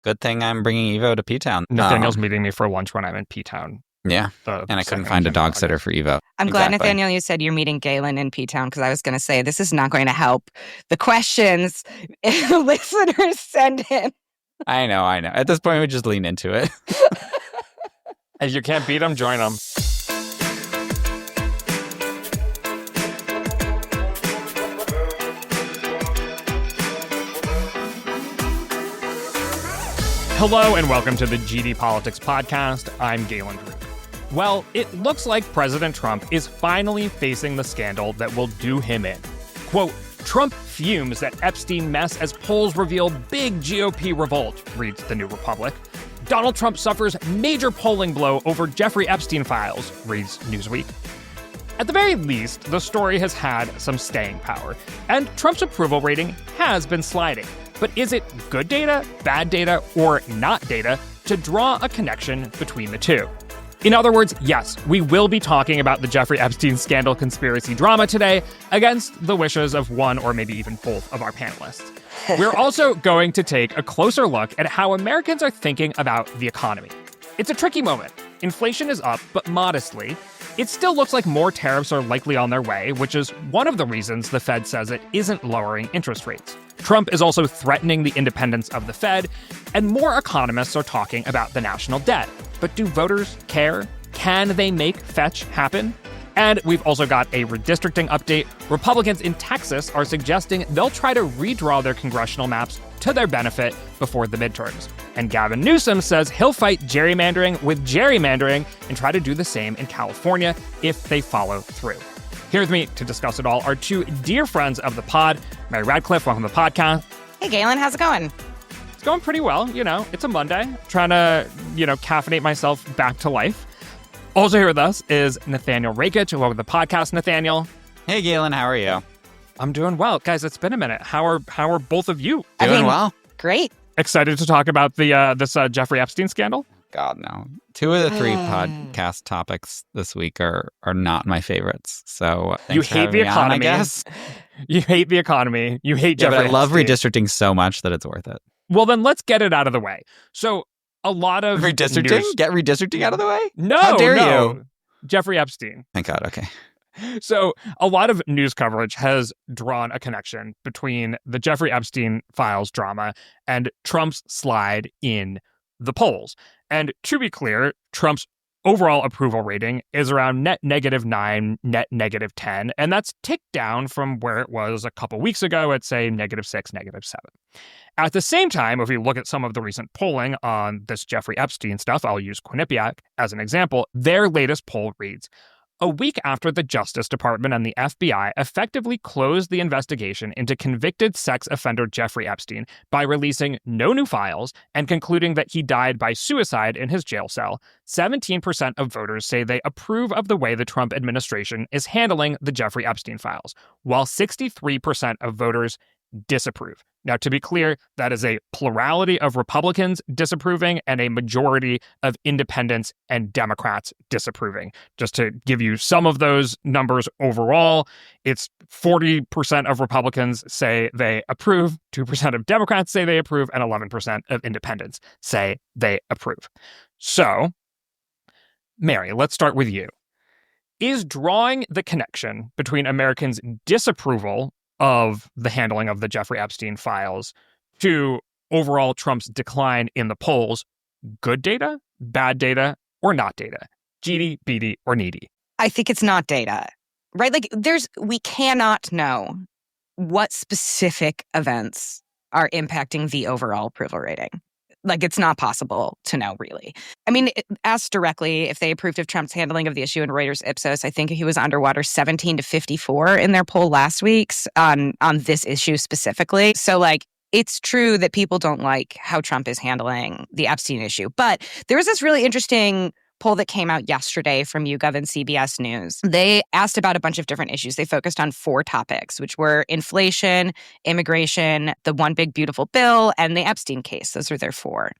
Good thing I'm bringing Evo to P-Town. Nathaniel's meeting me for lunch when I'm in P-Town. Yeah, and I couldn't find a dog sitter for Evo. I'm glad, Nathaniel, you said you're meeting Galen in P-Town, because I was going to say this is not going to help the questions listeners send in. I know. At this point, we just lean into it. If you can't beat them, join them. Hello and welcome to the GD Politics Podcast. I'm Galen Drew. Well, it looks like President Trump is finally facing the scandal that will do him in. Quote, Trump fumes at Epstein mess as polls reveal big GOP revolt, reads The New Republic. Donald Trump suffers major polling blow over Jeffrey Epstein files, reads Newsweek. At the very least, the story has had some staying power, and Trump's approval rating has been sliding. But is it good data, bad data, or not data to draw a connection between the two? In other words, yes, we will be talking about the Jeffrey Epstein scandal conspiracy drama today against the wishes of one or maybe even both of our panelists. We're also going to take a closer look at how Americans are thinking about the economy. It's a tricky moment. Inflation is up, but modestly. It still looks like more tariffs are likely on their way, which is one of the reasons the Fed says it isn't lowering interest rates. Trump is also threatening the independence of the Fed, and more economists are talking about the national debt. But do voters care? Can they make fetch happen? And we've also got a redistricting update. Republicans in Texas are suggesting they'll try to redraw their congressional maps to their benefit before the midterms. And Gavin Newsom says he'll fight gerrymandering with gerrymandering and try to do the same in California if they follow through. Here with me to discuss it all are two dear friends of the pod. Mary Radcliffe, welcome to the podcast. Hey, Galen, how's it going? It's going pretty well. It's a Monday. Trying to, caffeinate myself back to life. Also here with us is Nathaniel Rakich. Welcome to the podcast, Nathaniel. Hey, Galen, how are you? I'm doing well. Guys, it's been a minute. How are both of you? Doing well. Great. Excited to talk about this Jeffrey Epstein scandal? God, no. Two of the three podcast topics this week are not my favorites. So you hate the economy. I guess. You hate the economy. You hate Jeffrey Epstein. But I love Epstein. redistricting so much that it's worth it. Well, then let's get it out of the way. So a lot of redistricting? Get redistricting out of the way? No, how dare you? Jeffrey Epstein. Thank God. Okay. So a lot of news coverage has drawn a connection between the Jeffrey Epstein files drama and Trump's slide in the polls. And to be clear, Trump's overall approval rating is around net -9, net -10, and that's ticked down from where it was a couple weeks ago at, say, -6, -7. At the same time, if we look at some of the recent polling on this Jeffrey Epstein stuff, I'll use Quinnipiac as an example, their latest poll reads, a week after the Justice Department and the FBI effectively closed the investigation into convicted sex offender Jeffrey Epstein by releasing no new files and concluding that he died by suicide in his jail cell, 17% of voters say they approve of the way the Trump administration is handling the Jeffrey Epstein files, while 63% of voters disapprove. Now, to be clear, that is a plurality of Republicans disapproving and a majority of independents and Democrats disapproving. Just to give you some of those numbers overall, it's 40% of Republicans say they approve, 2% of Democrats say they approve, and 11% of independents say they approve. So, Mary, let's start with you. Is drawing the connection between Americans' disapproval of the handling of the Jeffrey Epstein files to overall Trump's decline in the polls good data, bad data, or not data? GD, BD, or needy? I think it's not data, right? Like we cannot know what specific events are impacting the overall approval rating. Like, it's not possible to know, really. I mean, asked directly if they approved of Trump's handling of the issue in Reuters Ipsos, I think he was underwater 17-54 in their poll last week's on this issue specifically. So, it's true that people don't like how Trump is handling the Epstein issue. But there was this really interesting poll that came out yesterday from YouGov and CBS News. They asked about a bunch of different issues. They focused on 4 topics, which were inflation, immigration, the One Big Beautiful Bill, and the Epstein case. Those are their 4.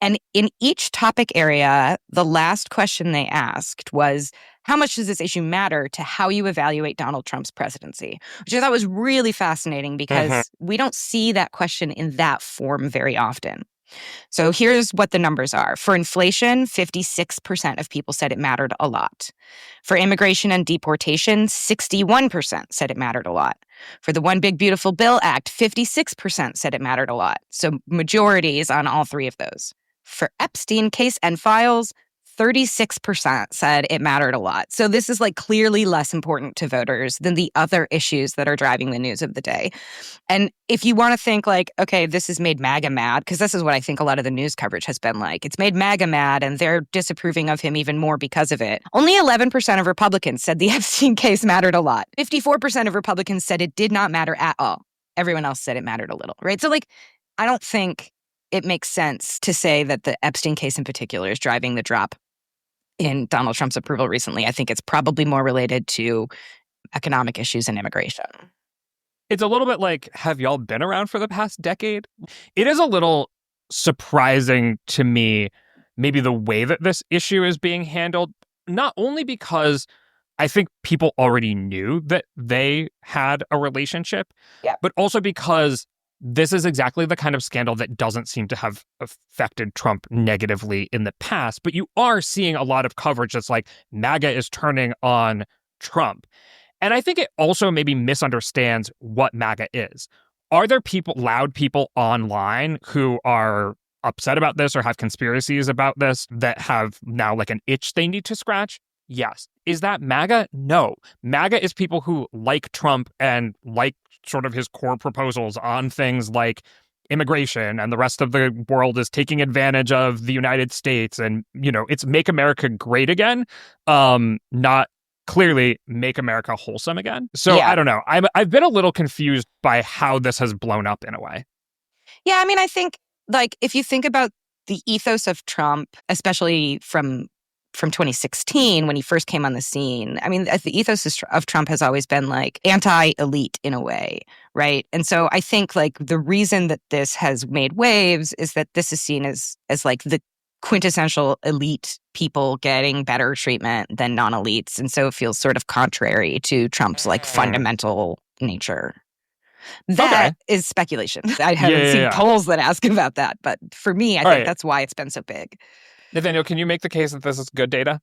And in each topic area, the last question they asked was, how much does this issue matter to how you evaluate Donald Trump's presidency? Which I thought was really fascinating because we don't see that question in that form very often. So here's what the numbers are. For inflation, 56% of people said it mattered a lot. For immigration and deportation, 61% said it mattered a lot. For the One Big Beautiful Bill Act, 56% said it mattered a lot. So majorities on all three of those. For Epstein case and files, 36% said it mattered a lot. So this is like clearly less important to voters than the other issues that are driving the news of the day. And if you want to think like, okay, this has made MAGA mad, because this is what I think a lot of the news coverage has been like. It's made MAGA mad and they're disapproving of him even more because of it. Only 11% of Republicans said the Epstein case mattered a lot. 54% of Republicans said it did not matter at all. Everyone else said it mattered a little, right? So like, I don't think it makes sense to say that the Epstein case in particular is driving the drop in Donald Trump's approval recently. I think it's probably more related to economic issues and immigration. It's a little bit like, have y'all been around for the past decade? It is a little surprising to me, maybe the way that this issue is being handled, not only because I think people already knew that they had a relationship, but also because this is exactly the kind of scandal that doesn't seem to have affected Trump negatively in the past. But you are seeing a lot of coverage that's like, MAGA is turning on Trump. And I think it also maybe misunderstands what MAGA is. Are there loud people online who are upset about this or have conspiracies about this that have now like an itch they need to scratch? Yes. Is that MAGA? No. MAGA is people who like Trump and like sort of his core proposals on things like immigration, and the rest of the world is taking advantage of the United States. And, you know, it's make America great again, not clearly make America wholesome again. So I don't know. I've been a little confused by how this has blown up in a way. Yeah, I mean, I think like if you think about the ethos of Trump, especially from 2016 when he first came on the scene, I mean, the ethos of Trump has always been like anti-elite in a way, right? And so I think like the reason that this has made waves is that this is seen as like the quintessential elite people getting better treatment than non-elites. And so it feels sort of contrary to Trump's like fundamental nature. That is speculation. I haven't seen polls that ask about that. But for me, I think that's why it's been so big. Nathaniel, can you make the case that this is good data?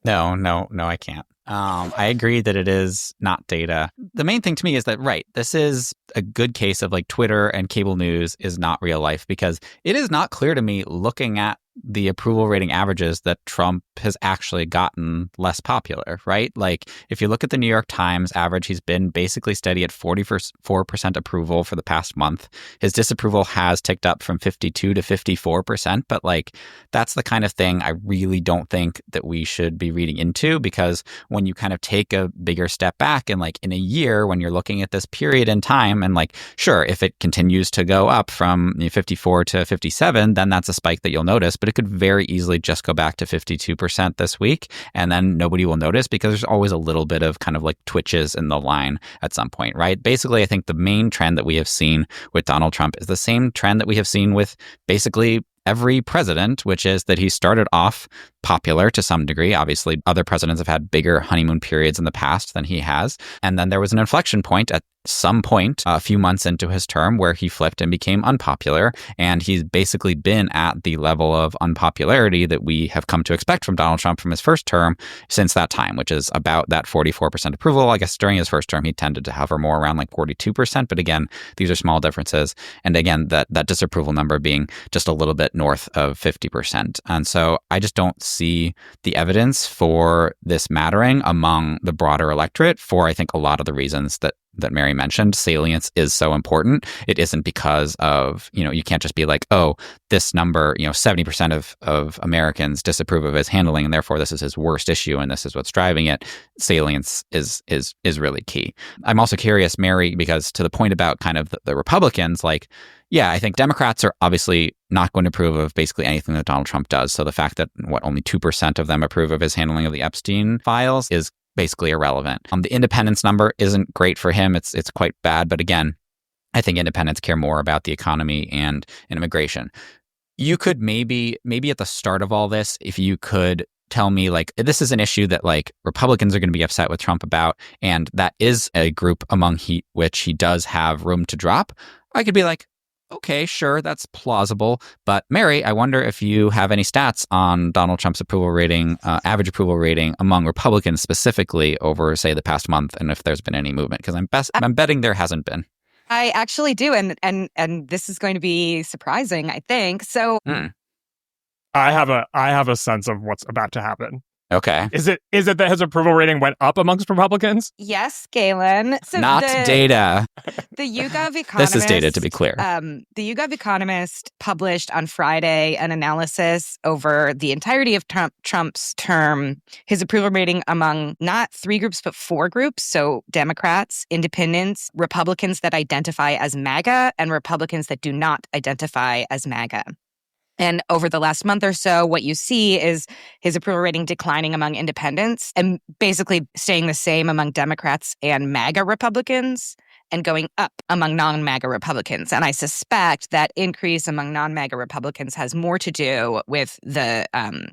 No, I can't. I agree that it is not data. The main thing to me is that, right, this is a good case of like Twitter and cable news is not real life, because it is not clear to me looking at the approval rating averages that Trump has actually gotten less popular, right? Like if you look at the New York Times average, he's been basically steady at 44% approval for the past month. His disapproval has ticked up from 52 to 54%, but like that's the kind of thing I really don't think that we should be reading into, because when you kind of take a bigger step back and like in a year, when you're looking at this period in time, and like, sure, if it continues to go up from 54 to 57, then that's a spike that you'll notice. But it could very easily just go back to 52% this week, and then nobody will notice, because there's always a little bit of kind of like twitches in the line at some point, right? Basically, I think the main trend that we have seen with Donald Trump is the same trend that we have seen with basically every president, which is that he started off popular to some degree. Obviously, other presidents have had bigger honeymoon periods in the past than he has. And then there was an inflection point at some point a few months into his term where he flipped and became unpopular. And he's basically been at the level of unpopularity that we have come to expect from Donald Trump from his first term since that time, which is about that 44% approval. I guess during his first term, he tended to hover more around like 42%. But again, these are small differences. And again, that disapproval number being just a little bit north of 50%. And so I just don't see the evidence for this mattering among the broader electorate for, I think, a lot of the reasons that Mary mentioned. Salience is so important. It isn't because of, you can't just be like, oh, this number, 70% of Americans disapprove of his handling, and therefore this is his worst issue and this is what's driving it. Salience is really key. I'm also curious, Mary, because to the point about kind of the Republicans, like, yeah, I think Democrats are obviously not going to approve of basically anything that Donald Trump does. So the fact that only 2% of them approve of his handling of the Epstein files is basically irrelevant. The independence number isn't great for him. It's quite bad. But again, I think independents care more about the economy and immigration. You could maybe at the start of all this, if you could tell me like this is an issue that like Republicans are going to be upset with Trump about, and that is a group among which he does have room to drop, I could be like, Okay, sure, that's plausible. But Mary, I wonder if you have any stats on Donald Trump's approval rating, average approval rating among Republicans specifically over, say, the past month, and if there's been any movement, because I'm betting there hasn't been. I actually do, and this is going to be surprising, I think. So I have a sense of what's about to happen. Okay. Is it that his approval rating went up amongst Republicans? Yes, Galen. So Not data. The YouGov Economist. This is data, to be clear. The YouGov Economist published on Friday an analysis over the entirety of Trump's term, his approval rating among not 3 groups, but 4 groups. So Democrats, independents, Republicans that identify as MAGA, and Republicans that do not identify as MAGA. And over the last month or so, what you see is his approval rating declining among independents and basically staying the same among Democrats and MAGA Republicans and going up among non-MAGA Republicans. And I suspect that increase among non-MAGA Republicans has more to do with the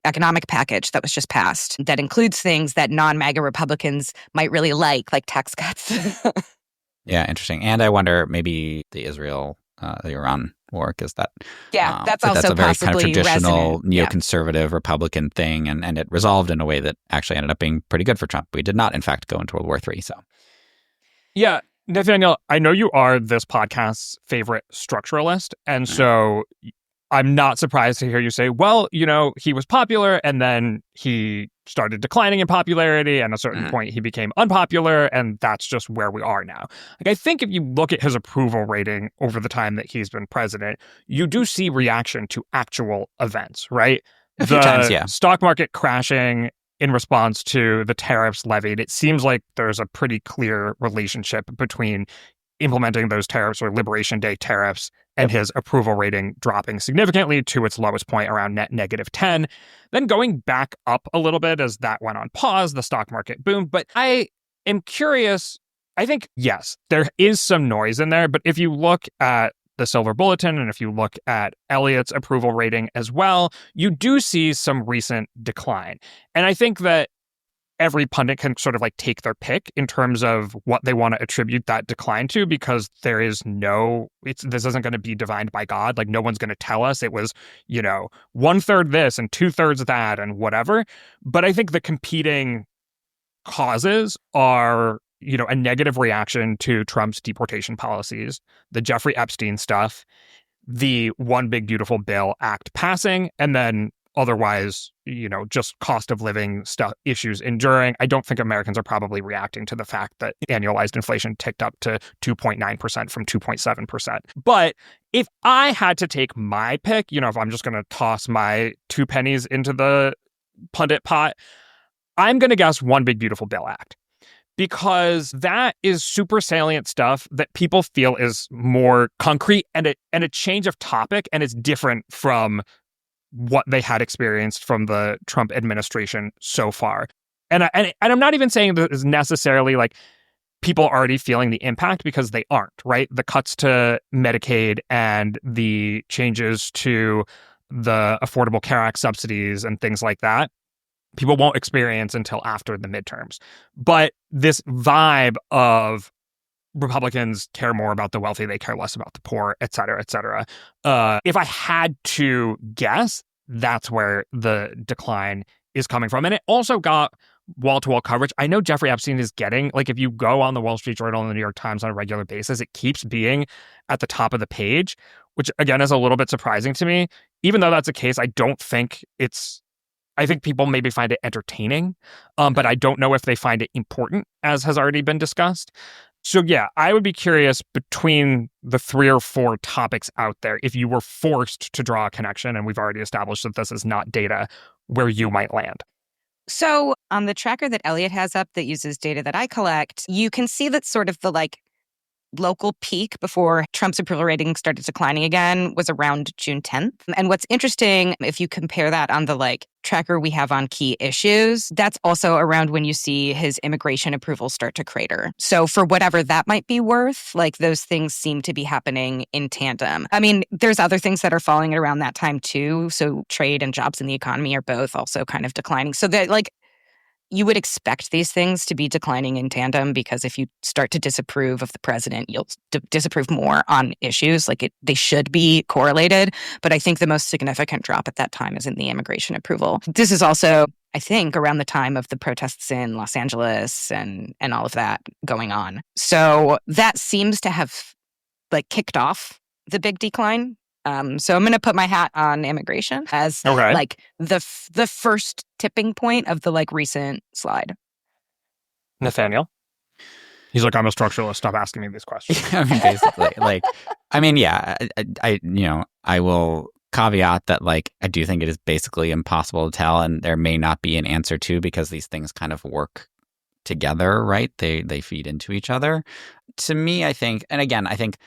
economic package that was just passed that includes things that non-MAGA Republicans might really like tax cuts. Yeah, interesting. And I wonder maybe the Iran war, because that's also a very possibly kind of traditional resonant. neoconservative Republican thing, and it resolved in a way that actually ended up being pretty good for Trump. We did not, in fact, go into World War III. So, yeah, Nathaniel, I know you are this podcast's favorite structuralist, and so I'm not surprised to hear you say, well, he was popular and then he started declining in popularity, and at a certain point he became unpopular, and that's just where we are now. I think if you look at his approval rating over the time that he's been president, you do see reaction to actual events, right? A few times, yeah. Stock market crashing in response to the tariffs levied. It seems like there's a pretty clear relationship between implementing those tariffs or Liberation Day tariffs and his approval rating dropping significantly to its lowest point around net -10, then going back up a little bit as that went on pause, the stock market boomed. But I am curious, I think, yes, there is some noise in there, but if you look at the Silver Bulletin and if you look at Elliott's approval rating as well, you do see some recent decline. And I think that every pundit can sort of take their pick in terms of what they want to attribute that decline to, because there is this isn't going to be divined by God. No one's going to tell us it was, 1/3 this and 2/3 that and whatever. But I think the competing causes are, a negative reaction to Trump's deportation policies, the Jeffrey Epstein stuff, the One Big Beautiful Bill Act passing, and then otherwise, just cost of living stuff issues enduring. I don't think Americans are probably reacting to the fact that annualized inflation ticked up to 2.9% from 2.7%. But if I had to take my pick, if I'm just going to toss my 2 pennies into the pundit pot, I'm going to guess One Big Beautiful Bill Act, because that is super salient stuff that people feel is more concrete and a change of topic, and it's different from what they had experienced from the Trump administration so far. And I'm not even saying that is necessarily people already feeling the impact, because they aren't, right? The cuts to Medicaid and the changes to the Affordable Care Act subsidies and things like that, people won't experience until after the midterms. But this vibe of Republicans care more about the wealthy, they care less about the poor, et cetera, et cetera. If I had to guess, that's where the decline is coming from. And it also got wall-to-wall coverage. I know Jeffrey Epstein is getting, if you go on the Wall Street Journal and the New York Times on a regular basis, it keeps being at the top of the page, which again is a little bit surprising to me. Even though that's the case, I think people maybe find it entertaining, but I don't know if they find it important, as has already been discussed. So yeah, I would be curious, between the 3 or 4 topics out there, if you were forced to draw a connection, and we've already established that this is not data, where you might land. So on the tracker that Elliot has up that uses data that I collect, you can see that sort of the local peak before Trump's approval rating started declining again was around June 10th. And what's interesting, if you compare that on the tracker we have on key issues, that's also around when you see his immigration approval start to crater. So for whatever that might be worth, those things seem to be happening in tandem. I mean, there's other things that are falling at around that time too. So trade and jobs in the economy are both also kind of declining. So that you would expect these things to be declining in tandem, because if you start to disapprove of the president, you'll disapprove more on issues. They should be correlated. But I think the most significant drop at that time is in the immigration approval. This is also, I think, around the time of the protests in Los Angeles and all of that going on. So that seems to have kicked off the big decline. So I'm going to put my hat on immigration as the first tipping point of the recent slide. Nathaniel? He's like, I'm a structuralist. Stop asking me these questions. I mean, basically, I will caveat that I do think it is basically impossible to tell, and there may not be an answer to, because these things kind of work together, right? They feed into each other. To me, I think, and again, I think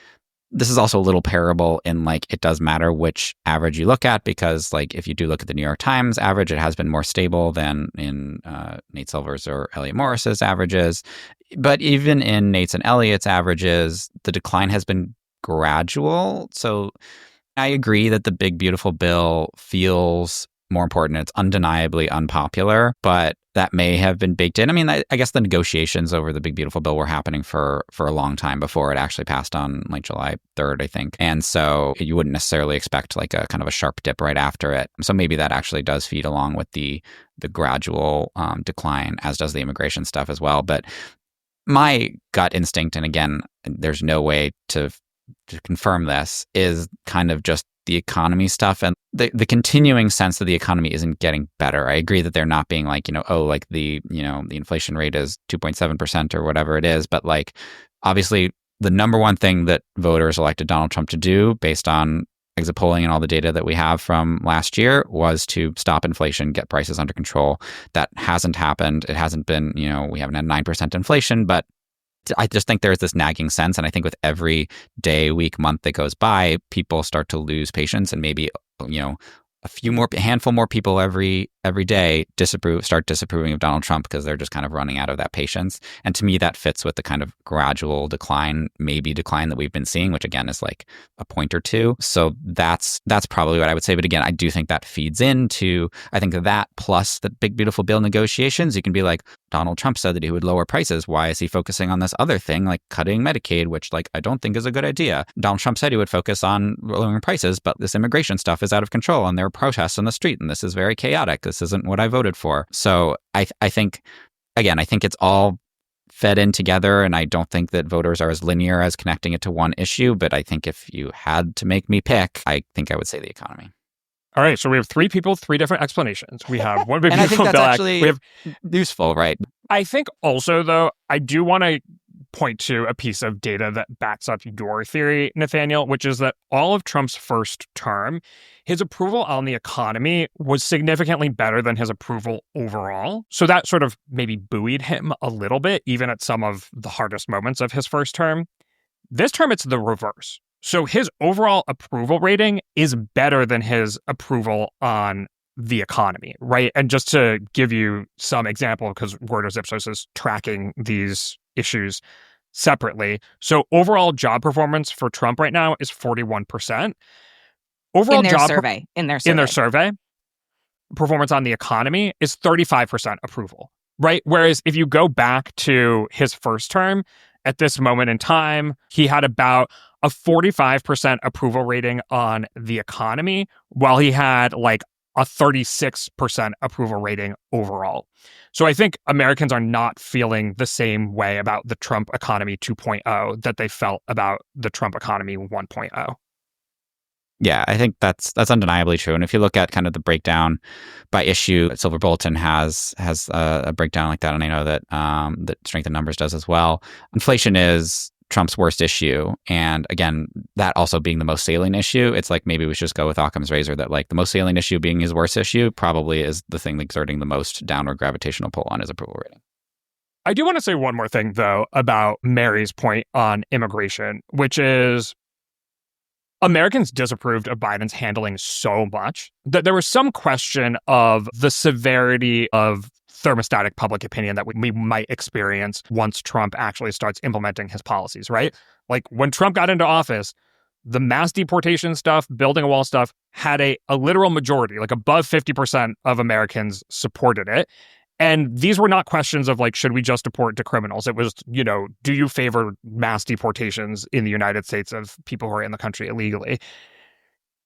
this is also a little parable in it does matter which average you look at, because if you do look at the New York Times average, it has been more stable than in Nate Silver's or Elliot Morris's averages. But even in Nate's and Elliot's averages, the decline has been gradual. So I agree that the big, beautiful bill feels more important. It's undeniably unpopular, but that may have been baked in. I mean, I guess the negotiations over the big, beautiful bill were happening for a long time before it actually passed on July 3rd, I think. And so you wouldn't necessarily expect a kind of a sharp dip right after it. So maybe that actually does feed along with the gradual decline, as does the immigration stuff as well. But my gut instinct, and again, there's no way to confirm this, is kind of just the economy stuff and the continuing sense that the economy isn't getting better. I agree that they're not being the inflation rate is 2.7% or whatever it is, but obviously the number one thing that voters elected Donald Trump to do, based on exit polling and all the data that we have from last year, was to stop inflation, get prices under control. That hasn't happened. It hasn't been, we haven't had 9% inflation, but I just think there's this nagging sense. And I think with every day, week, month that goes by, people start to lose patience, and maybe, a handful more people every day start disapproving of Donald Trump, because they're just kind of running out of that patience. And to me, that fits with the kind of gradual decline that we've been seeing, which again is a point or two. So that's probably what I would say. But again, I do think that feeds into, I think that plus the big, beautiful bill negotiations, you can be Donald Trump said that he would lower prices. Why is he focusing on this other thing, cutting Medicaid, which I don't think is a good idea? Donald Trump said he would focus on lowering prices, but this immigration stuff is out of control, and there are protests on the street, and this is very chaotic. This isn't what I voted for. So I think, again, I think it's all fed in together, and I don't think that voters are as linear as connecting it to one issue. But I think if you had to make me pick, I think I would say the economy. All right, so we have three people, three different explanations. We have one big and beautiful I think that's actually useful, right? I think also, though, I do want to point to a piece of data that backs up your theory, Nathaniel, which is that all of Trump's first term, his approval on the economy was significantly better than his approval overall. So that sort of maybe buoyed him a little bit, even at some of the hardest moments of his first term. This term, it's the reverse. So his overall approval rating is better than his approval on the economy, right? And just to give you some example, because Reuters Ipsos is tracking these issues separately. So overall job performance for Trump right now is 41%. Overall in their survey, performance on the economy is 35% approval, right? Whereas if you go back to his first term, at this moment in time, he had about a 45% approval rating on the economy, while he had a 36% approval rating overall. So I think Americans are not feeling the same way about the Trump economy 2.0 that they felt about the Trump economy 1.0. Yeah, I think that's undeniably true. And if you look at kind of the breakdown by issue, Silver Bulletin has a breakdown like that, and I know that that Strength in Numbers does as well. Inflation is Trump's worst issue, and again, that also being the most salient issue, it's maybe we should just go with Occam's razor that the most salient issue being his worst issue probably is the thing exerting the most downward gravitational pull on his approval rating. I do want to say one more thing, though, about Mary's point on immigration, which is Americans disapproved of Biden's handling so much that there was some question of the severity of thermostatic public opinion that we might experience once Trump actually starts implementing his policies, right? When Trump got into office, the mass deportation stuff, building a wall stuff had a literal majority, above 50% of Americans supported it. And these were not questions of like, should we just deport to criminals? It was, do you favor mass deportations in the United States of people who are in the country illegally?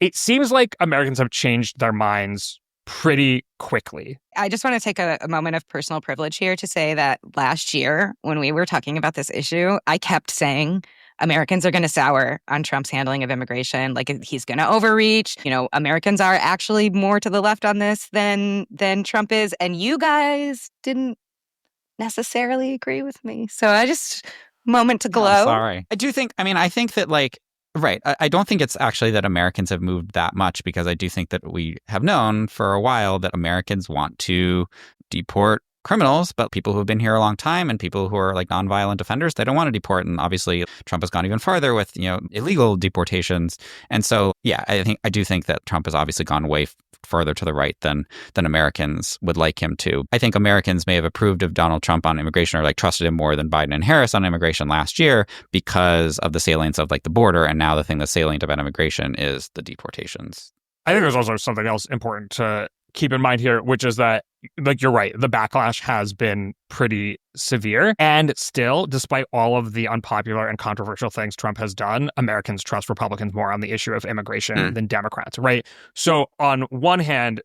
It seems like Americans have changed their minds pretty quickly. I just want to take a moment of personal privilege here to say that last year, when we were talking about this issue, I kept saying Americans are going to sour on Trump's handling of immigration. Like, he's going to overreach. Americans are actually more to the left on this than Trump is. And you guys didn't necessarily agree with me. So moment to glow. I'm sorry. I think that right. I don't think it's actually that Americans have moved that much, because I do think that we have known for a while that Americans want to deport criminals, but people who have been here a long time and people who are like nonviolent offenders, they don't want to deport. And obviously Trump has gone even farther with, illegal deportations. And so, yeah, I do think that Trump has obviously gone way further to the right than Americans would like him to. I think Americans may have approved of Donald Trump on immigration, or like trusted him more than Biden and Harris on immigration last year, because of the salience of like the border. And now the thing that's salient about immigration is the deportations. I think there's also something else important to keep in mind here, which is that, like, you're right, the backlash has been pretty severe. And still, despite all of the unpopular and controversial things Trump has done, Americans trust Republicans more on the issue of immigration than Democrats, right? So on one hand,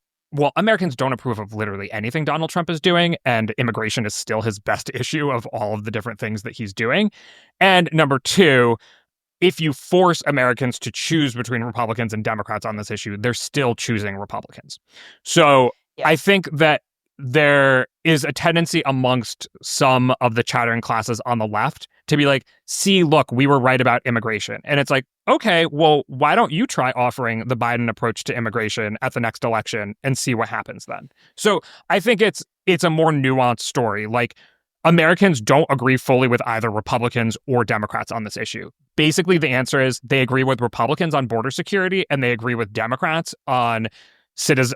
Americans don't approve of literally anything Donald Trump is doing, and immigration is still his best issue of all of the different things that he's doing. And number two, if you force Americans to choose between Republicans and Democrats on this issue, they're still choosing Republicans. So I think that there is a tendency amongst some of the chattering classes on the left to be like, see, look, we were right about immigration. And it's like, okay, well, why don't you try offering the Biden approach to immigration at the next election and see what happens then? So I think it's a more nuanced story. Like, Americans don't agree fully with either Republicans or Democrats on this issue. Basically, the answer is they agree with Republicans on border security, and they agree with Democrats on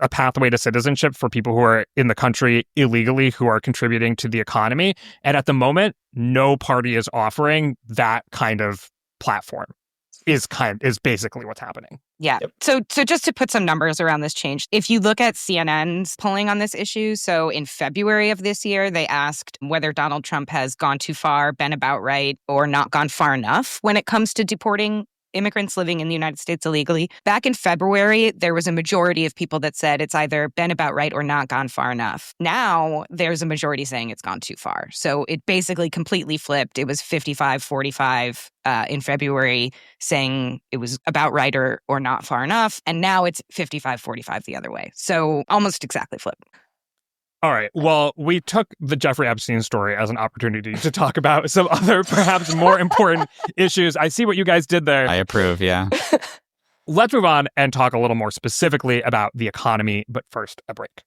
a pathway to citizenship for people who are in the country illegally, who are contributing to the economy. And at the moment, no party is offering that kind of platform. Is basically what's happening. Yeah. Yep. So just to put some numbers around this change, if you look at CNN's polling on this issue, so in February of this year, they asked whether Donald Trump has gone too far, been about right, or not gone far enough when it comes to deporting immigrants living in the United States illegally. Back in February, there was a majority of people that said it's either been about right or not gone far enough. Now, there's a majority saying it's gone too far. So it basically completely flipped. It was 55-45 in February, saying it was about right or not far enough. And now it's 55-45 the other way. So almost exactly flipped. All right. Well, we took the Jeffrey Epstein story as an opportunity to talk about some other, perhaps more important issues. I see what you guys did there. I approve, yeah. Let's move on and talk a little more specifically about the economy, but first, a break.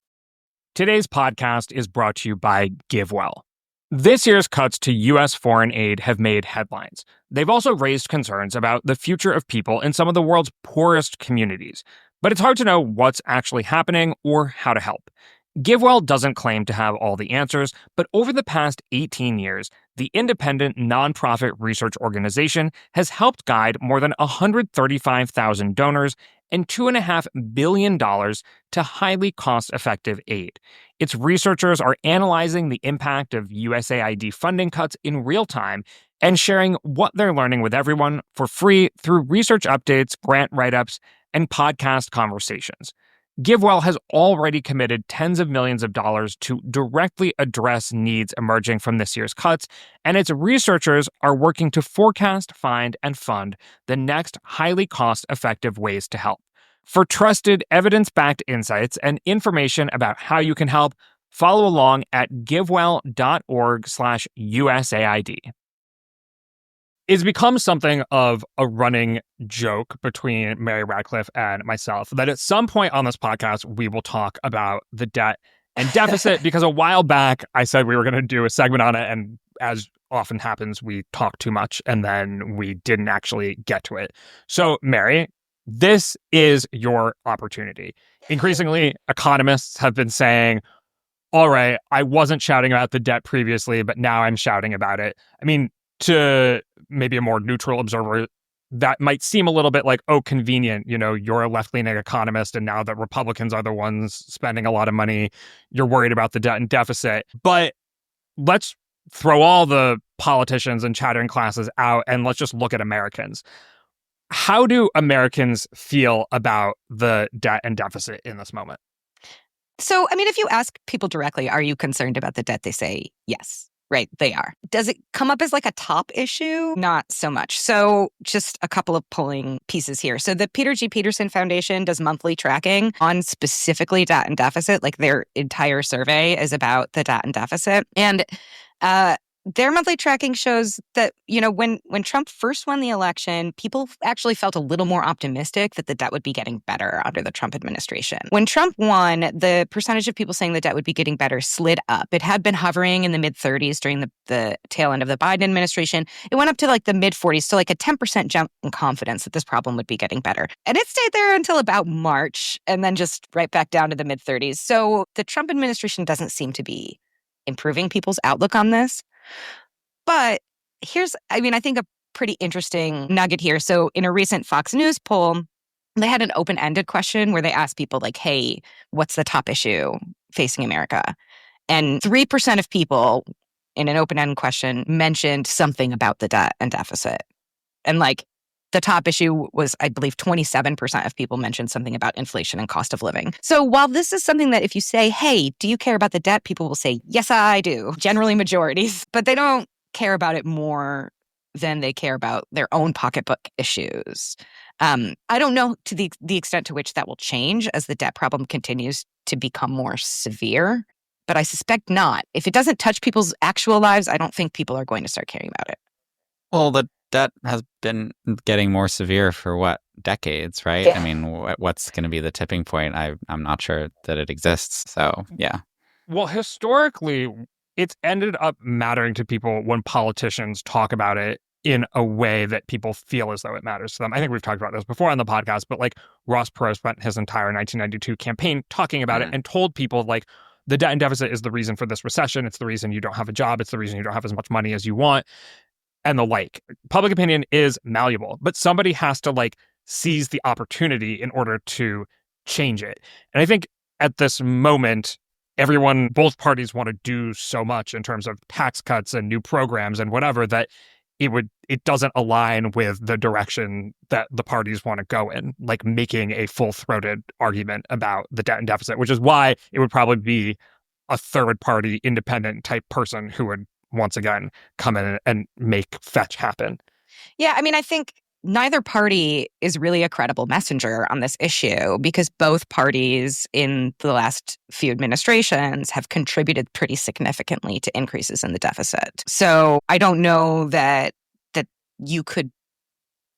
Today's podcast is brought to you by GiveWell. This year's cuts to U.S. foreign aid have made headlines. They've also raised concerns about the future of people in some of the world's poorest communities. But it's hard to know what's actually happening or how to help. GiveWell doesn't claim to have all the answers, but over the past 18 years, the independent nonprofit research organization has helped guide more than 135,000 donors and $2.5 billion to highly cost-effective aid. Its researchers are analyzing the impact of USAID funding cuts in real time and sharing what they're learning with everyone for free through research updates, grant write-ups, and podcast conversations. GiveWell has already committed tens of millions of dollars to directly address needs emerging from this year's cuts, and its researchers are working to forecast, find, and fund the next highly cost-effective ways to help. For trusted, evidence-backed insights and information about how you can help, follow along at givewell.org/USAID. It's become something of a running joke between Mary Radcliffe and myself that at some point on this podcast, we will talk about the debt and deficit, because a while back, I said we were going to do a segment on it. And as often happens, we talked too much and then we didn't actually get to it. So, Mary, this is your opportunity. Increasingly, economists have been saying, all right, I wasn't shouting about the debt previously, but now I'm shouting about it. I mean, to maybe a more neutral observer, that might seem a little bit like, oh, convenient. You're a left-leaning economist, and now that Republicans are the ones spending a lot of money, you're worried about the debt and deficit. But let's throw all the politicians and chattering classes out, and let's just look at Americans. How do Americans feel about the debt and deficit in this moment? So, I mean, if you ask people directly, are you concerned about the debt? They say yes. Right, they are. Does it come up as like a top issue? Not so much. So just a couple of polling pieces here. So the Peter G. Peterson Foundation does monthly tracking on specifically debt and deficit. Like their entire survey is about the debt and deficit. And their monthly tracking shows that, when Trump first won the election, people actually felt a little more optimistic that the debt would be getting better under the Trump administration. When Trump won, the percentage of people saying the debt would be getting better slid up. It had been hovering in the mid-30s during the tail end of the Biden administration. It went up to like the mid-40s, so like a 10% jump in confidence that this problem would be getting better. And it stayed there until about March, and then just right back down to the mid-30s. So the Trump administration doesn't seem to be improving people's outlook on this. But I think a pretty interesting nugget here. So in a recent Fox News poll, they had an open-ended question where they asked people like, hey, what's the top issue facing America? And 3% of people in an open-ended question mentioned something about the debt and deficit. And like the top issue was, I believe, 27% of people mentioned something about inflation and cost of living. So while this is something that if you say, hey, do you care about the debt? People will say, yes, I do. Generally majorities, but they don't care about it more than they care about their own pocketbook issues. I don't know to the extent to which that will change as the debt problem continues to become more severe, but I suspect not. If it doesn't touch people's actual lives, I don't think people are going to start caring about it. Well, the debt has been getting more severe for decades, right? Yeah. I mean, what's going to be the tipping point? I'm not sure that it exists. So, yeah. Well, historically, it's ended up mattering to people when politicians talk about it in a way that people feel as though it matters to them. I think we've talked about this before on the podcast, but like Ross Perot spent his entire 1992 campaign talking about it and told people like the debt and deficit is the reason for this recession. It's the reason you don't have a job. It's the reason you don't have as much money as you want. And the like. Public opinion is malleable, but somebody has to like seize the opportunity in order to change it. And I think at this moment, both parties want to do so much in terms of tax cuts and new programs and whatever that it doesn't align with the direction that the parties want to go in, like making a full-throated argument about the debt and deficit, which is why it would probably be a third-party independent type person who would once again come in and make fetch happen. Yeah, I mean, I think neither party is really a credible messenger on this issue because both parties in the last few administrations have contributed pretty significantly to increases in the deficit. So I don't know that you could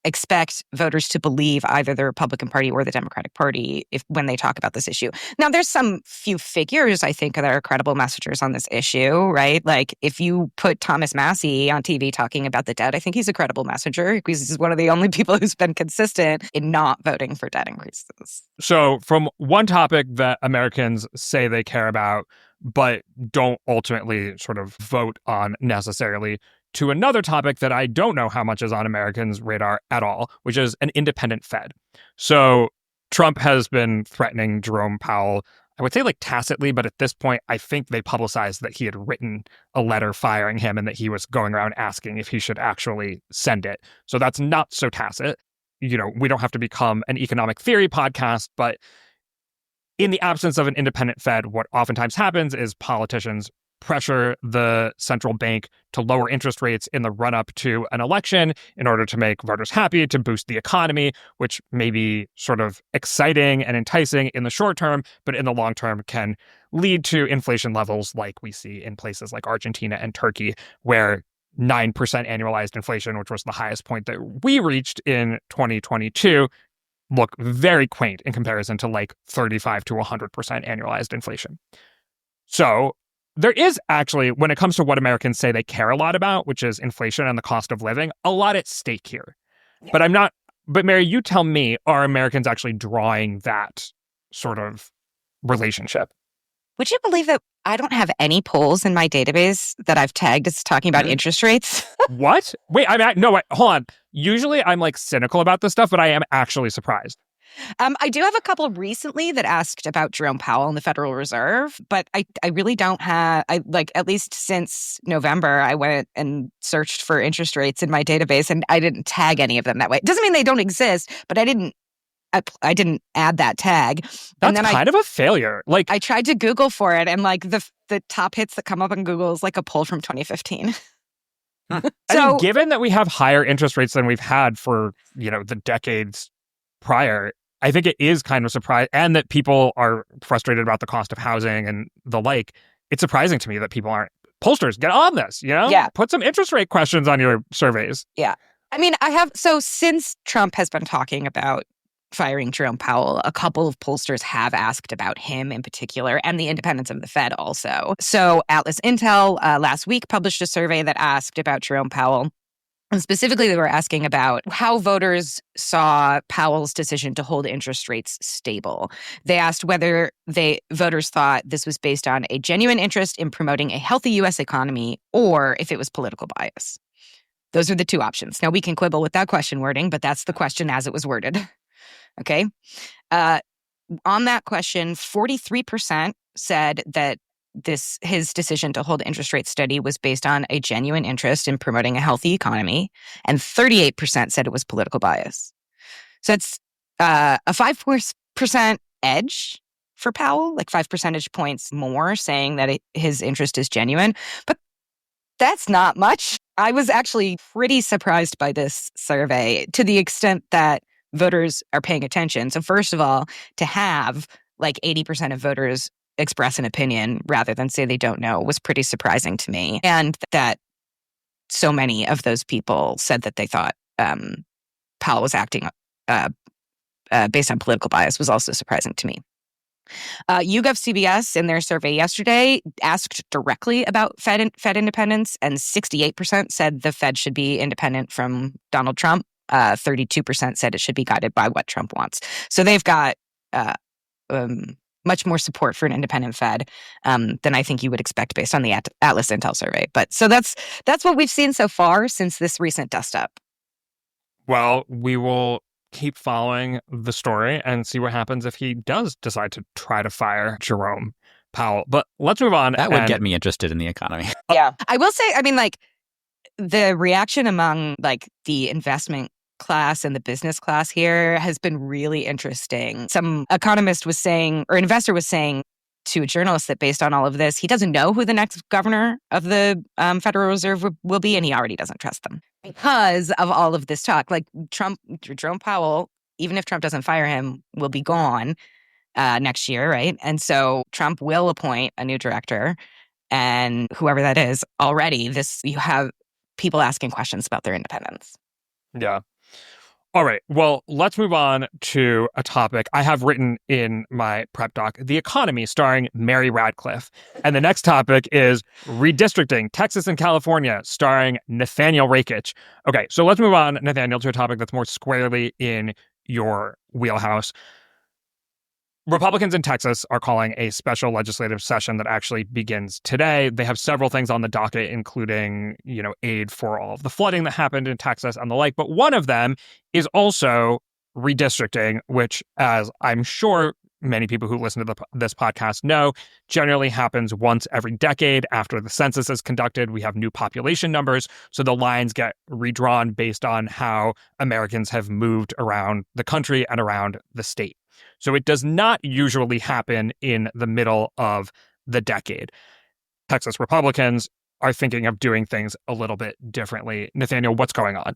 expect voters to believe either the Republican Party or the Democratic Party when they talk about this issue. Now, there's some few figures, I think, that are credible messengers on this issue, right? Like, if you put Thomas Massie on TV talking about the debt, I think he's a credible messenger because he's one of the only people who's been consistent in not voting for debt increases. So from one topic that Americans say they care about, but don't ultimately sort of vote on necessarily, to another topic that I don't know how much is on Americans' radar at all, which is an independent Fed. So Trump has been threatening Jerome Powell, I would say like tacitly, but at this point, I think they publicized that he had written a letter firing him and that he was going around asking if he should actually send it. So that's not so tacit. We don't have to become an economic theory podcast, but in the absence of an independent Fed, what oftentimes happens is politicians pressure the central bank to lower interest rates in the run-up to an election in order to make voters happy, to boost the economy, which may be sort of exciting and enticing in the short term, but in the long term can lead to inflation levels like we see in places like Argentina and Turkey, where 9% annualized inflation, which was the highest point that we reached in 2022, look very quaint in comparison to like 35 to 100% annualized inflation. So there is actually, when it comes to what Americans say they care a lot about, which is inflation and the cost of living, a lot at stake here. Yeah. But Mary, you tell me, are Americans actually drawing that sort of relationship? Would you believe that I don't have any polls in my database that I've tagged as talking about interest rates. What? Wait, hold on. Usually I'm like cynical about this stuff, but I am actually surprised. I do have a couple recently that asked about Jerome Powell and the Federal Reserve, but I really don't have, at least since November, I went and searched for interest rates in my database and I didn't tag any of them that way. It doesn't mean they don't exist, but I didn't add that tag. That's kind of a failure. Like, I tried to Google for it, and like the top hits that come up on Google is like a poll from 2015. I mean, given that we have higher interest rates than we've had for, the decades prior, I think it is kind of surprising, and that people are frustrated about the cost of housing and the like. It's surprising to me that people aren't. Pollsters, get on this, Yeah. Put some interest rate questions on your surveys. Yeah. I mean, since Trump has been talking about firing Jerome Powell, a couple of pollsters have asked about him in particular and the independence of the Fed also. So Atlas Intel last week published a survey that asked about Jerome Powell. And specifically, they were asking about how voters saw Powell's decision to hold interest rates stable. They asked whether voters thought this was based on a genuine interest in promoting a healthy U.S. economy or if it was political bias. Those are the two options. Now, we can quibble with that question wording, but that's the question as it was worded. Okay. On that question, 43% said that his decision to hold interest rates steady was based on a genuine interest in promoting a healthy economy, and 38% said it was political bias. So it's a 5% edge for Powell, like 5 percentage points more, saying that his interest is genuine. But that's not much. I was actually pretty surprised by this survey to the extent that voters are paying attention. So first of all, to have like 80% of voters express an opinion rather than say they don't know was pretty surprising to me. And that so many of those people said that they thought Powell was acting based on political bias was also surprising to me. YouGov-CBS in their survey yesterday asked directly about Fed independence, and 68% said the Fed should be independent from Donald Trump. 32% said it should be guided by what Trump wants. So they've got much more support for an independent Fed than I think you would expect based on the Atlas Intel survey. But so that's what we've seen so far since this recent dust-up. Well, we will keep following the story and see what happens if he does decide to try to fire Jerome Powell. But let's move on. That would get me interested in the economy. Yeah. I will say, I mean, like, the reaction among like the investment class and the business class here has been really interesting. Some economist was saying, or investor was saying to a journalist that based on all of this, he doesn't know who the next governor of the Federal Reserve will be, and he already doesn't trust them because of all of this talk. Like Jerome Powell, even if Trump doesn't fire him, will be gone next year, right? And so Trump will appoint a new director, and whoever that is, already you have people asking questions about their independence. Yeah. All right. Well, let's move on to a topic I have written in my prep doc, The Economy, starring Mary Radcliffe. And the next topic is Redistricting, Texas and California, starring Nathaniel Rakich. Okay, so let's move on, Nathaniel, to a topic that's more squarely in your wheelhouse. Republicans in Texas are calling a special legislative session that actually begins today. They have several things on the docket, including, aid for all of the flooding that happened in Texas and the like. But one of them is also redistricting, which, as I'm sure many people who listen to this podcast know, generally happens once every decade after the census is conducted. We have new population numbers, so the lines get redrawn based on how Americans have moved around the country and around the state. So it does not usually happen in the middle of the decade. Texas Republicans are thinking of doing things a little bit differently. Nathaniel, what's going on?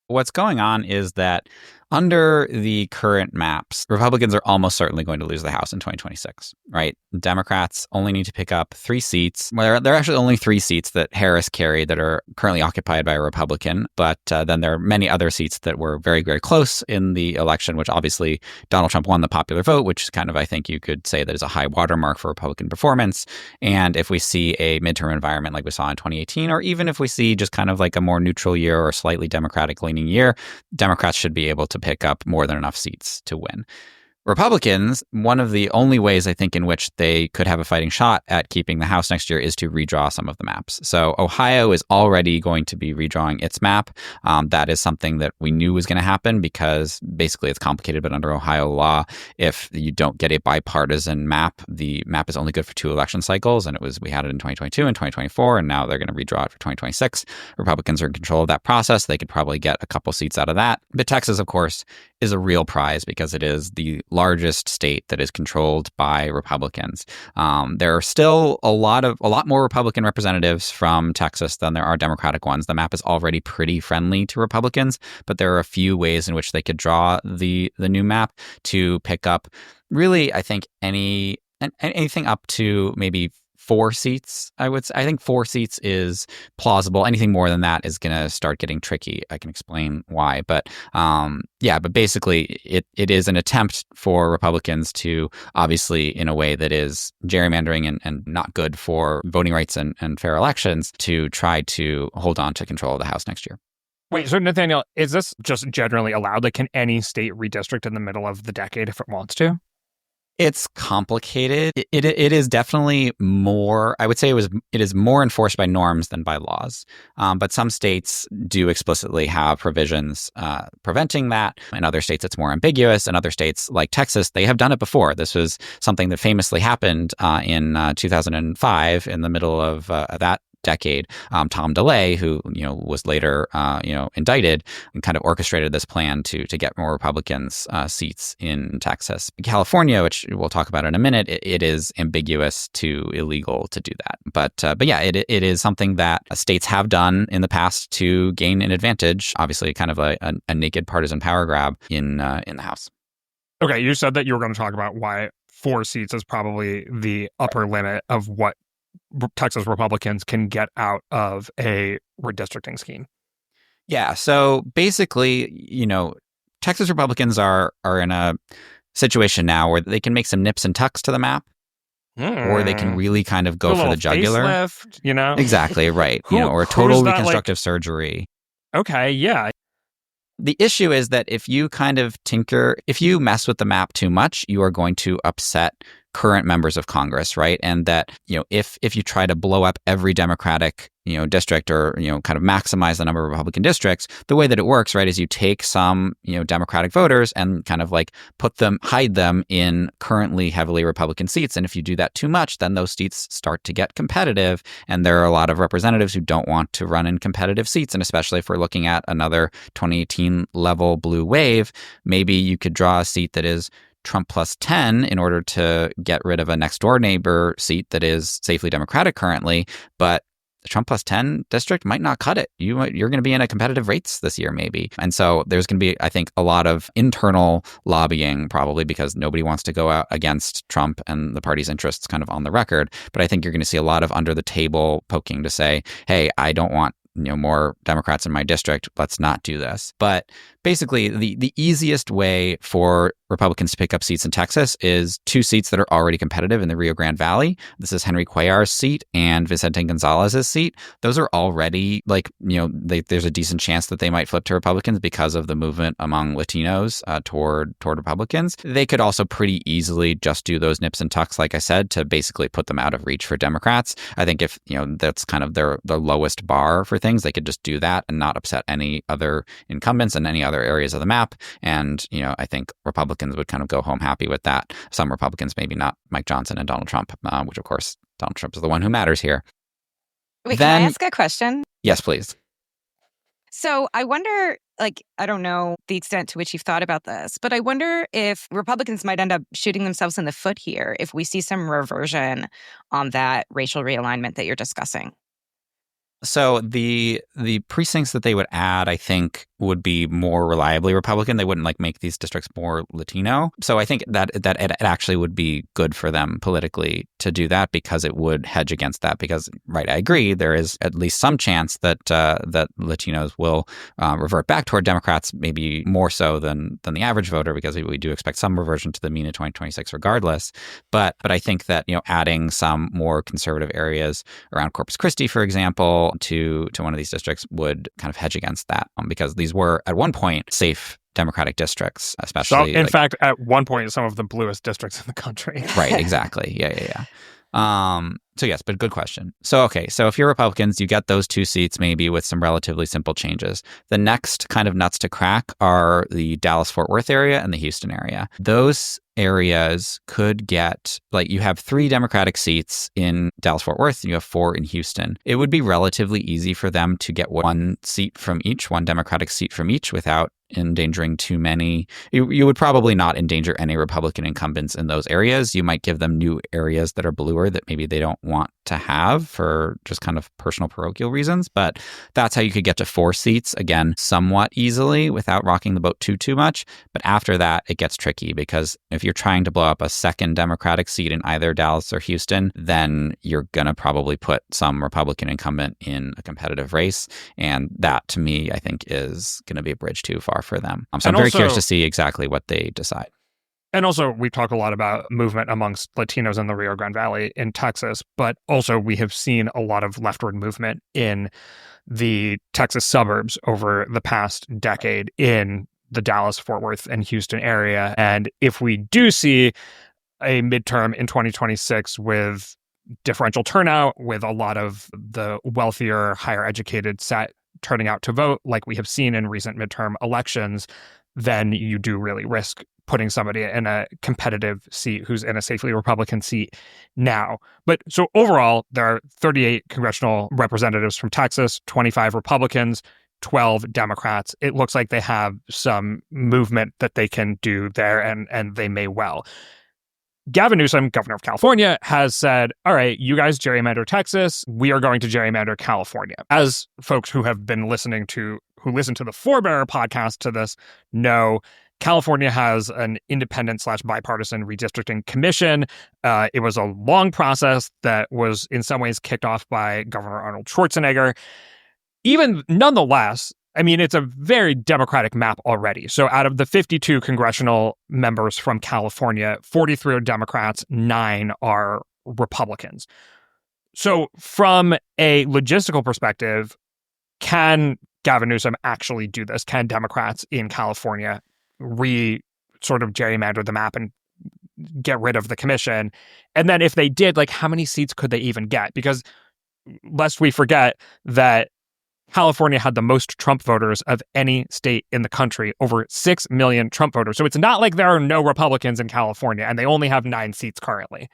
What's going on is that under the current maps, Republicans are almost certainly going to lose the House in 2026, right? Democrats only need to pick up 3 seats. Well, there are actually only 3 seats that Harris carried that are currently occupied by a Republican. But then there are many other seats that were very, very close in the election, which obviously Donald Trump won the popular vote, which is kind of, I think you could say that is a high watermark for Republican performance. And if we see a midterm environment like we saw in 2018, or even if we see just kind of like a more neutral year or slightly Democratic leaning year, Democrats should be able to pick up more than enough seats to win. Republicans, one of the only ways I think in which they could have a fighting shot at keeping the House next year is to redraw some of the maps. So Ohio is already going to be redrawing its map. That is something that we knew was going to happen because basically it's complicated, but under Ohio law, if you don't get a bipartisan map, the map is only good for 2 election cycles. And we had it in 2022 and 2024, and now they're going to redraw it for 2026. Republicans are in control of that process. They could probably get a couple seats out of that. But Texas, of course, is a real prize because it is the largest state that is controlled by Republicans. There are still a lot more Republican representatives from Texas than there are Democratic ones. The map is already pretty friendly to Republicans, but there are a few ways in which they could draw the new map to pick up really, I think, anything up to maybe 4 seats, I would say. I think 4 seats is plausible. Anything more than that is going to start getting tricky. I can explain why. But but basically it is an attempt for Republicans to, obviously in a way that is gerrymandering and not good for voting rights and fair elections, to try to hold on to control of the House next year. Wait, so Nathaniel, is this just generally allowed? Like, can any state redistrict in the middle of the decade if it wants to? It's complicated. It is definitely more, I would say it is more enforced by norms than by laws. But some states do explicitly have provisions preventing that. In other states, it's more ambiguous. In other states, like Texas, they have done it before. This was something that famously happened in 2005 in the middle of that decade. Tom DeLay, who was later indicted, and kind of orchestrated this plan to get more Republicans seats in Texas. California, which we'll talk about in a minute, it is ambiguous to illegal to do that. But yeah, it is something that states have done in the past to gain an advantage. Obviously, kind of a naked partisan power grab in the House. Okay, you said that you were going to talk about why 4 seats is probably the upper limit of what Texas Republicans can get out of a redistricting scheme. Yeah. So basically, Texas Republicans are in a situation now where they can make some nips and tucks to the map, or they can really kind of go for the jugular. Facelift, Exactly, right. Or a total reconstructive surgery. Okay, yeah. The issue is that if you kind of if you mess with the map too much, you are going to upset current members of Congress, right? And that, if you try to blow up every Democratic, district, or, kind of maximize the number of Republican districts, the way that it works, right, is you take some, Democratic voters and kind of like hide them in currently heavily Republican seats. And if you do that too much, then those seats start to get competitive. And there are a lot of representatives who don't want to run in competitive seats. And especially if we're looking at another 2018 level blue wave, maybe you could draw a seat that is Trump plus 10 in order to get rid of a next door neighbor seat that is safely Democratic currently. But the Trump plus 10 district might not cut it. You're going to be in a competitive race this year, maybe. And so there's going to be, I think, a lot of internal lobbying, probably because nobody wants to go out against Trump and the party's interests kind of on the record. But I think you're going to see a lot of under the table poking to say, hey, I don't want more Democrats in my district. Let's not do this. But basically, the easiest way for Republicans to pick up seats in Texas is 2 seats that are already competitive in the Rio Grande Valley. This is Henry Cuellar's seat and Vicente Gonzalez's seat. Those are already there's a decent chance that they might flip to Republicans because of the movement among Latinos toward Republicans. They could also pretty easily just do those nips and tucks, like I said, to basically put them out of reach for Democrats. I think if that's kind of their lowest bar for things, they could just do that and not upset any other incumbents in any other areas of the map. And I think Republicans would kind of go home happy with that. Some Republicans, maybe not Mike Johnson and Donald Trump, which of course Donald Trump is the one who matters here. Wait, can I ask a question? Yes, please. So I wonder, I don't know the extent to which you've thought about this, but I wonder if Republicans might end up shooting themselves in the foot here if we see some reversion on that racial realignment that you're discussing. So the precincts that they would add, I think, would be more reliably Republican. They wouldn't make these districts more Latino. So I think that it actually would be good for them politically to do that because it would hedge against that. Because, right, I agree, there is at least some chance that that Latinos will revert back toward Democrats, maybe more so than the average voter, because we do expect some reversion to the mean in 2026 regardless. But I think that adding some more conservative areas around Corpus Christi, for example, to one of these districts would kind of hedge against that because these were at one point safe Democratic districts, especially. So, in fact, at one point, some of the bluest districts in the country. Right, exactly. Yeah. So yes, but good question. So, okay, so if you're Republicans, you get those 2 seats maybe with some relatively simple changes. The next kind of nuts to crack are the Dallas-Fort Worth area and the Houston area. Those areas could get, like, you have 3 Democratic seats in Dallas-Fort Worth, and you have 4 in Houston. It would be relatively easy for them to get 1 seat from each, 1 Democratic seat from each without endangering too many. You would probably not endanger any Republican incumbents in those areas. You might give them new areas that are bluer that maybe they don't want to have for just kind of personal parochial reasons. But that's how you could get to 4 seats, again, somewhat easily without rocking the boat too much. But after that, it gets tricky because if you're trying to blow up a second Democratic seat in either Dallas or Houston, then you're going to probably put some Republican incumbent in a competitive race. And that, to me, I think is going to be a bridge too far for them. So I'm very curious to see exactly what they decide. And also, we talk a lot about movement amongst Latinos in the Rio Grande Valley in Texas, but also we have seen a lot of leftward movement in the Texas suburbs over the past decade in the Dallas, Fort Worth, and Houston area. And if we do see a midterm in 2026 with differential turnout, with a lot of the wealthier, higher educated set turning out to vote, like we have seen in recent midterm elections, then you do really risk putting somebody in a competitive seat who's in a safely Republican seat now. But so overall, there are 38 congressional representatives from Texas, 25 Republicans, 12 Democrats. It looks like they have some movement that they can do there, and they may well. Gavin Newsom, governor of California, has said, all right, you guys gerrymander Texas, we are going to gerrymander California. As folks who have been listen to the Forebearer podcast to this know, California has an independent/bipartisan redistricting commission. It was a long process that was in some ways kicked off by Governor Arnold Schwarzenegger. Even nonetheless, I mean, it's a very Democratic map already. So out of the 52 congressional members from California, 43 are Democrats, 9 are Republicans. So from a logistical perspective, can Gavin Newsom actually do this? Can Democrats in California sort of gerrymander the map and get rid of the commission? And then if they did, like, how many seats could they even get? Because lest we forget that California had the most Trump voters of any state in the country, over 6 million Trump voters. So it's not like there are no Republicans in California, and they only have 9 seats currently.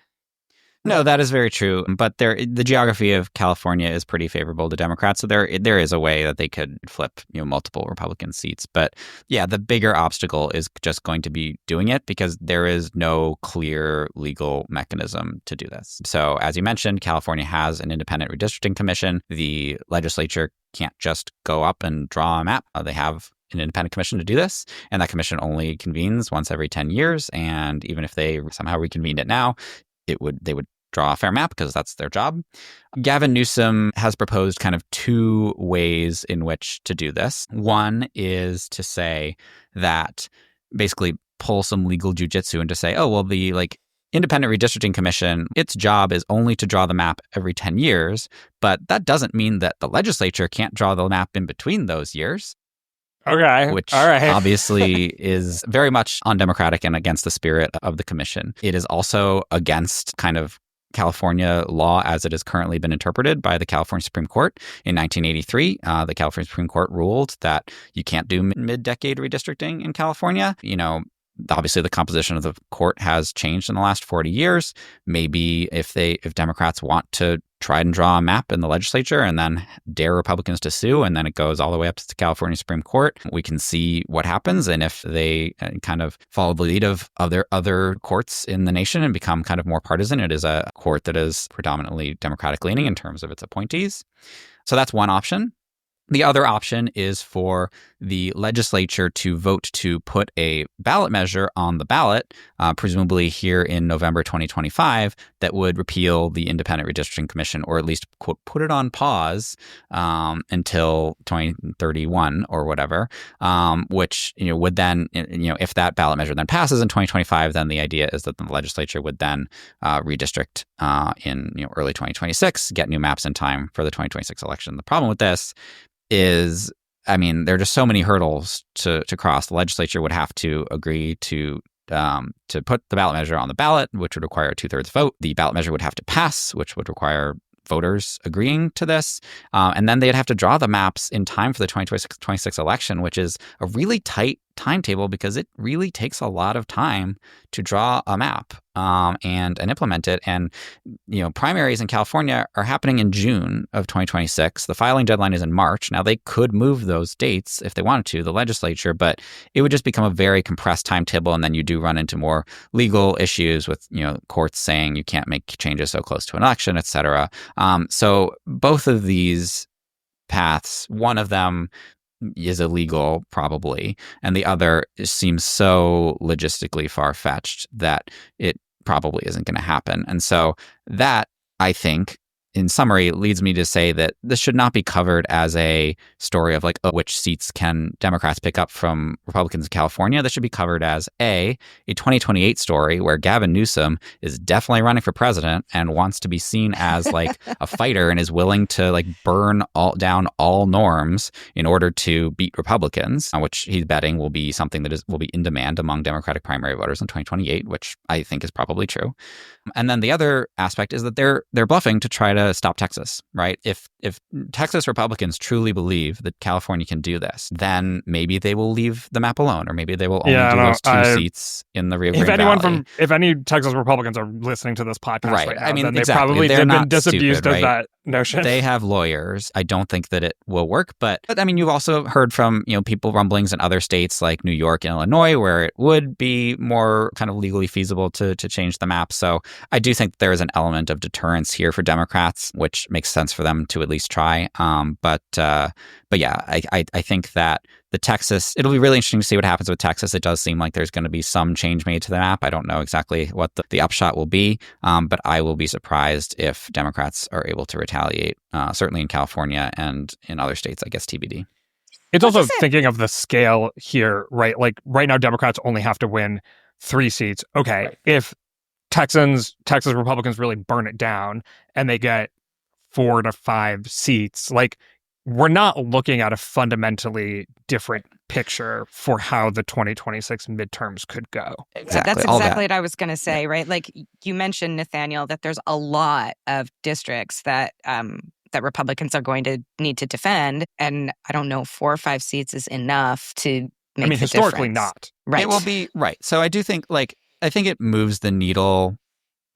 No, that is very true. But the geography of California is pretty favorable to Democrats. So there is a way that they could flip, multiple Republican seats. But yeah, the bigger obstacle is just going to be doing it because there is no clear legal mechanism to do this. So as you mentioned, California has an independent redistricting commission. The legislature can't just go up and draw a map. They have an independent commission to do this, and that commission only convenes once every 10 years. And even if they somehow reconvened it now, they would draw a fair map because that's their job. Gavin Newsom has proposed kind of 2 ways in which to do this. One is to say that basically pull some legal jujitsu and to say, oh, well, the Independent Redistricting Commission, its job is only to draw the map every 10 years, but that doesn't mean that the legislature can't draw the map in between those years. Okay. Which all right. obviously is very much undemocratic and against the spirit of the commission. It is also against kind of California law as it has currently been interpreted by the California Supreme Court. In 1983, the California Supreme Court ruled that you can't do mid-decade redistricting in California. Obviously, the composition of the court has changed in the last 40 years. Maybe if Democrats want to try and draw a map in the legislature and then dare Republicans to sue, and then it goes all the way up to the California Supreme Court, we can see what happens. And if they kind of follow the lead of their other courts in the nation and become kind of more partisan, it is a court that is predominantly Democratic leaning in terms of its appointees. So that's one option. The other option is for the legislature to vote to put a ballot measure on the ballot, presumably here in November 2025, that would repeal the Independent Redistricting Commission, or at least, quote, put it on pause until 2031 or whatever, which, would then, if that ballot measure then passes in 2025, then the idea is that the legislature would then redistrict in early 2026, get new maps in time for the 2026 election. The problem with this is I mean, there are just so many hurdles to cross. The legislature would have to agree to put the ballot measure on the ballot, which would require a 2/3 vote. The ballot measure would have to pass, which would require voters agreeing to this. And then they'd have to draw the maps in time for the 2026 election, which is a really tight timetable because it really takes a lot of time to draw a map and implement it. And, primaries in California are happening in June of 2026. The filing deadline is in March. Now, they could move those dates if they wanted to, the legislature, but it would just become a very compressed timetable. And then you do run into more legal issues with, courts saying you can't make changes so close to an election, et cetera. So both of these paths, one of them is illegal, probably, and the other seems so logistically far-fetched that it probably isn't going to happen. And so that, I think, in summary, leads me to say that this should not be covered as a story of like, which seats can Democrats pick up from Republicans in California. This should be covered as a 2028 story where Gavin Newsom is definitely running for president and wants to be seen as like a fighter and is willing to like burn down all norms in order to beat Republicans, which he's betting will be something that will be in demand among Democratic primary voters in 2028, which I think is probably true. And then the other aspect is that they're bluffing to try to stop Texas, right? If Texas Republicans truly believe that California can do this, then maybe they will leave the map alone, or maybe they will only do those two seats in the Rio Grande Valley. If any Texas Republicans are listening to this podcast right now, then exactly. they've been stupid, disabused of right? that notion. They have lawyers. I don't think that it will work, but I mean, you've also heard from people rumblings in other states like New York and Illinois where it would be more kind of legally feasible to change the map. So I do think there is an element of deterrence here for Democrats, which makes sense for them to at least try. But yeah, I think that it'll be really interesting to see what happens with Texas. It does seem like there's going to be some change made to the map. I don't know exactly what the upshot will be, but I will be surprised if Democrats are able to retaliate, certainly in California and in other states, I guess TBD. It's also thinking of the scale here, right? Like right now, Democrats only have to win 3 seats. Okay, right. If Texas Republicans really burn it down and they get 4 to 5 seats, like we're not looking at a fundamentally different picture for how the 2026 midterms could go. Exactly. That's exactly what I was going to say, right? Like you mentioned, Nathaniel, that there's a lot of districts that Republicans are going to need to defend. And I don't know, 4 or 5 seats is enough to make the historically difference. Not. Right. It will be, right. So I do think, I think it moves the needle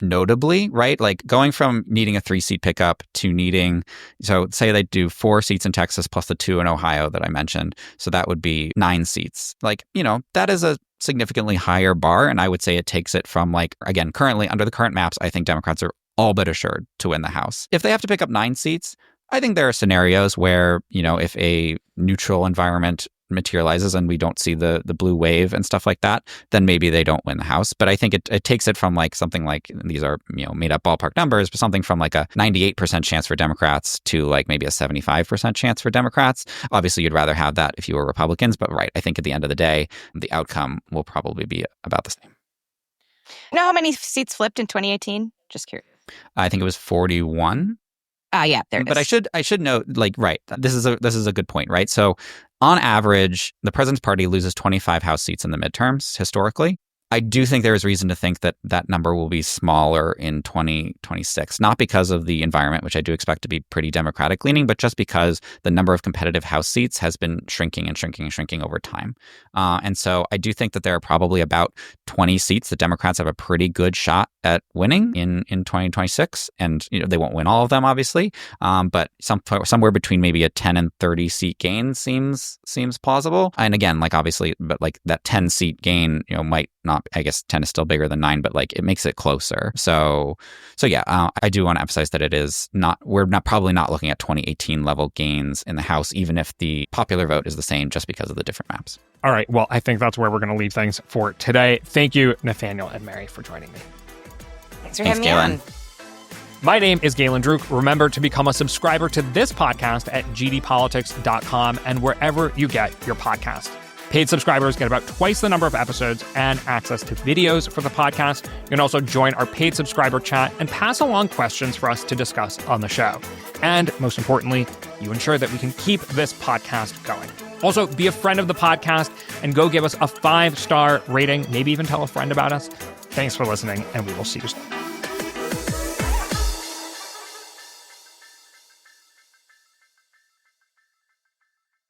notably, right? Like going from needing a 3-seat pickup to needing, so say they do 4 seats in Texas plus the 2 in Ohio that I mentioned. So that would be 9 seats. That is a significantly higher bar. And I would say it takes it from again, currently under the current maps, I think Democrats are all but assured to win the House. If they have to pick up 9 seats, I think there are scenarios where, if a neutral environment materializes and we don't see the blue wave and stuff like that, then maybe they don't win the House. But I think it takes it from something like, these are made up ballpark numbers, but something from a 98% chance for Democrats to maybe a 75% chance for Democrats. Obviously, you'd rather have that if you were Republicans, but right, I think at the end of the day, the outcome will probably be about the same. You know how many seats flipped in 2018? Just curious. I think it was 41. Yeah, there it is. But I should note, right, this is a good point, right? So on average, the president's party loses 25 House seats in the midterms historically. I do think there is reason to think that that number will be smaller in 2026, not because of the environment, which I do expect to be pretty Democratic leaning, but just because the number of competitive House seats has been shrinking and shrinking and shrinking over time. And so I do think that there are probably about 20 seats that Democrats have a pretty good shot at winning in 2026. And they won't win all of them, obviously, but somewhere between maybe a 10 and 30 seat gain seems plausible. And again, obviously, but that 10 seat gain, might not, I guess 10 is still bigger than 9, but it makes it closer. So yeah, I do want to emphasize that we're probably not looking at 2018 level gains in the House, even if the popular vote is the same, just because of the different maps. All right. Well, I think that's where we're going to leave things for today. Thank you, Nathaniel and Mary, for joining me. Thanks for having me on. My name is Galen Druk. Remember to become a subscriber to this podcast at gdpolitics.com and wherever you get your podcast. Paid subscribers get about twice the number of episodes and access to videos for the podcast. You can also join our paid subscriber chat and pass along questions for us to discuss on the show. And most importantly, you ensure that we can keep this podcast going. Also, be a friend of the podcast and go give us a 5-star rating, maybe even tell a friend about us. Thanks for listening, and we will see you soon.